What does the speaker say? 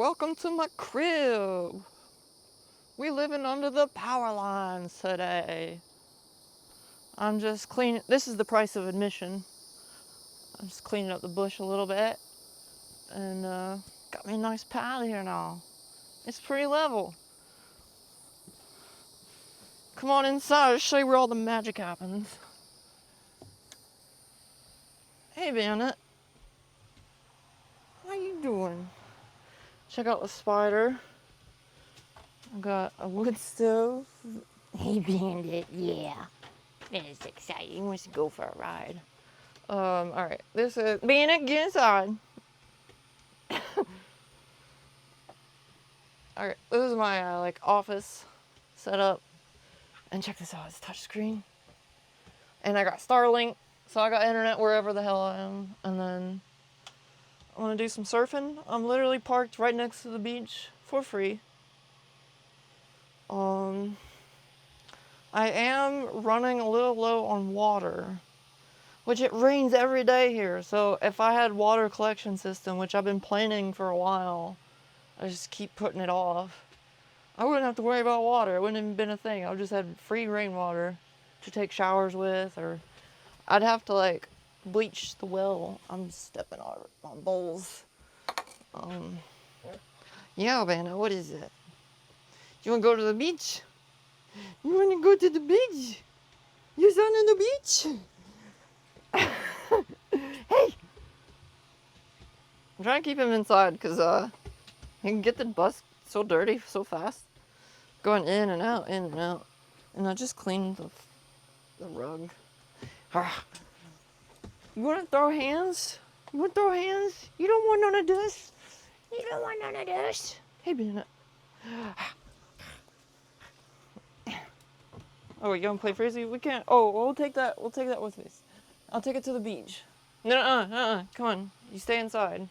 Welcome to my crib. We living under the power lines today. I'm just cleaning. This is the price of admission. I'm just cleaning up the bush a little bit, and got me a nice pad here now. It's pretty level. Come on inside. I'll show you where all the magic happens. Hey, Bandit. How you doing? Check out the spider. I got a wood stove. Hey, Bandit. Yeah. That is exciting. He wants to go for a ride. Alright. This is Bandit, get inside. Alright, this is my like office setup. And check this out, it's touchscreen. And I got Starlink, so I got internet wherever the hell I am. And then I want to do some surfing. I'm literally parked right next to the beach for free. I am running a little low on water, which it rains every day here. So if I had water collection system, which I've been planning for a while, I just keep putting it off. I wouldn't have to worry about water. It wouldn't have been a thing. I would just have free rainwater to take showers with, or I'd have to like bleach the well. I'm stepping on bowls. Yeah, Vanna, what is it? You want to go to the beach? You want to go to the beach? Your son on the beach? Hey! I'm trying to keep him inside because he can get the bus so dirty so fast. Going in and out, in and out. And I just cleaned the rug. You want to throw hands? You want to throw hands? You don't want none of this? You don't want none of this? Hey, Bennett. Oh, you gonna play frisbee? We can't. Oh, we'll take that. We'll take that with us. I'll take it to the beach. No, come on. You stay inside.